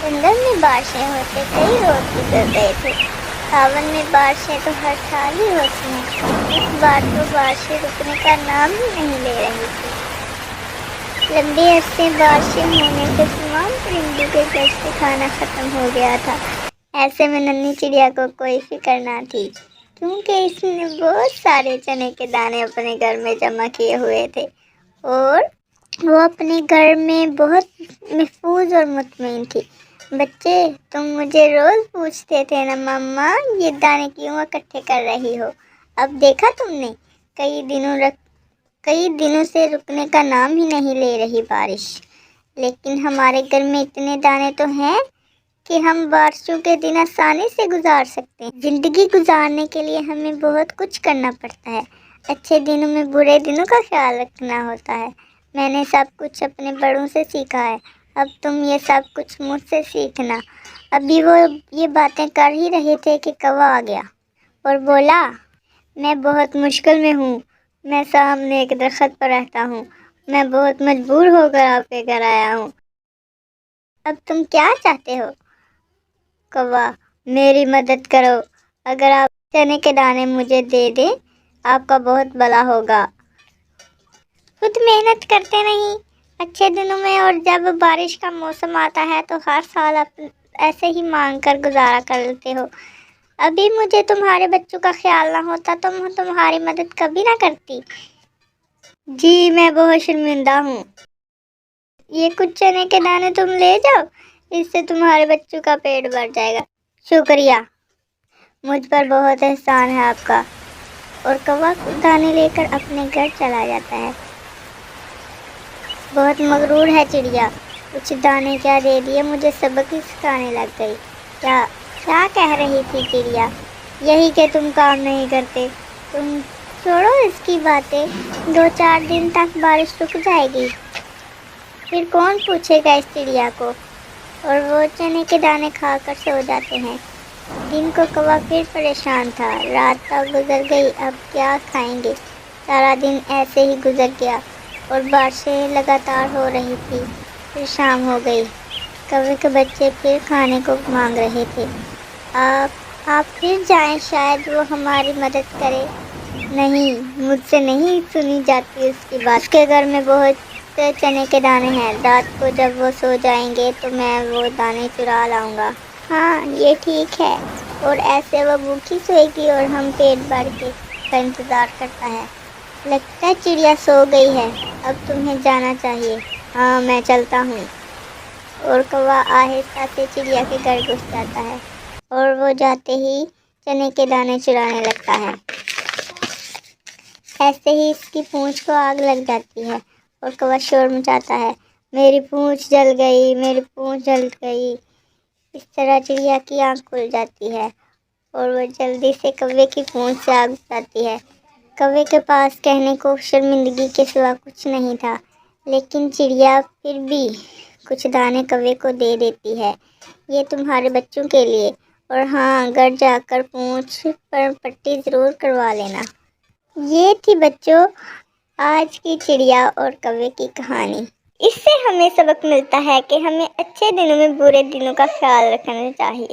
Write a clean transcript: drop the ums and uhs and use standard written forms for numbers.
جنگل میں بارشیں ہوتے کئی روز گزر گئے تھے۔ ساون میں بارشیں تو ہر سال ہی ہوتی ہیں، اس بار تو بارشیں رکنے کا نام ہی نہیں لے رہی تھی۔ لمبے عرصے بارشیں ہونے سے تمام پرندوں کے گھر سے کھانا ختم ہو گیا تھا۔ ایسے میں ننھی چڑیا کو کوئی فکر نہ تھی، کیونکہ اس نے بہت سارے چنے کے دانے اپنے گھر میں جمع کیے ہوئے تھے اور وہ اپنے گھر میں بہت محفوظ اور مطمئن تھی۔ بچے، تم مجھے روز پوچھتے تھے نا مما یہ دانے کیوں اکٹھے کر رہی ہو؟ اب دیکھا تم نے، کئی دنوں سے رکنے کا نام ہی نہیں لے رہی بارش۔ لیکن ہمارے گھر میں اتنے دانے تو ہیں کہ ہم بارشوں کے دن آسانی سے گزار سکتے ہیں۔ زندگی گزارنے کے لیے ہمیں بہت کچھ کرنا پڑتا ہے۔ اچھے دنوں میں برے دنوں کا خیال رکھنا ہوتا ہے۔ میں نے سب کچھ اپنے بڑوں سے سیکھا ہے، اب تم یہ سب کچھ مجھ سے سیکھنا۔ ابھی وہ یہ باتیں کر ہی رہے تھے کہ کوا آ گیا اور بولا، میں بہت مشکل میں ہوں، میں سامنے ایک درخت پر رہتا ہوں، میں بہت مجبور ہو کر آپ کے گھر آیا ہوں۔ اب تم کیا چاہتے ہو؟ کوا، میری مدد کرو، اگر آپ چنے کے دانے مجھے دے دیں آپ کا بہت بھلا ہوگا۔ خود محنت کرتے نہیں اچھے دنوں میں، اور جب بارش کا موسم آتا ہے تو ہر سال ایسے ہی مانگ کر گزارا کرتے ہو۔ ابھی مجھے تمہارے بچوں کا خیال نہ ہوتا تو میں تمہاری مدد کبھی نہ کرتی۔ جی میں بہت شرمندہ ہوں۔ یہ کچھ چنے کے دانے تم لے جاؤ، اس سے تمہارے بچوں کا پیٹ بھر جائے گا۔ شکریہ، مجھ پر بہت احسان ہے آپ کا۔ اور کوا دانے لے کر اپنے گھر چلا جاتا ہے۔ بہت مغرور ہے چڑیا، کچھ دانے کیا دے دیے، مجھے سبق ہی سکھانے لگ گئی۔ کیا کہہ رہی تھی چڑیا؟ یہی کہ تم کام نہیں کرتے۔ تم چھوڑو اس کی باتیں، 2-4 دن تک بارش رک جائے گی، پھر کون پوچھے گا اس چڑیا کو؟ اور وہ چنے کے دانے کھا کر سو جاتے ہیں۔ دن کو کوا پھر پریشان تھا، رات تو گزر گئی، اب کیا کھائیں گے؟ سارا دن ایسے ہی گزر گیا اور بارشیں لگاتار ہو رہی تھی۔ پھر شام ہو گئی، کوے کے بچے پھر کھانے کو مانگ رہے تھے۔ آپ پھر جائیں، شاید وہ ہماری مدد کرے۔ نہیں، مجھ سے نہیں سنی جاتی اس کی بات۔ اس کے گھر میں بہت چنے کے دانے ہیں، رات کو جب وہ سو جائیں گے تو میں وہ دانے چرا لاؤں گا۔ ہاں یہ ٹھیک ہے، اور ایسے وہ بھوکی سوئے گی اور ہم پیٹ بھر کے اس کا انتظار کرتا ہے۔ لگتا ہے چڑیا سو گئی ہے، اب تمہیں جانا چاہیے۔ ہاں میں چلتا ہوں۔ اور کوا آہستہ سے چڑیا کے گھر گھس جاتا ہے اور وہ جاتے ہی چنے کے دانے چرانے لگتا ہے۔ ایسے ہی اس کی پونچھ کو آگ لگ جاتی ہے اور کوا شور مچاتا ہے، میری پونچھ جل گئی، میری پونچھ جل گئی۔ اس طرح چڑیا کی آنکھ کھل جاتی ہے اور وہ جلدی سے کوے کی پونچھ سے آگ بجھاتی ہے۔ کوے کے پاس کہنے کو شرمندگی کے سوا کچھ نہیں تھا، لیکن چڑیا پھر بھی کچھ دانے کوے کو دے دیتی ہے، یہ تمہارے بچوں کے لیے، اور ہاں گھر جا کر پونچھ پر پٹی ضرور کروا لینا۔ یہ تھی بچوں آج کی چڑیا اور کوے کی کہانی۔ اس سے ہمیں سبق ملتا ہے کہ ہمیں اچھے دنوں میں برے دنوں کا خیال رکھنا چاہیے۔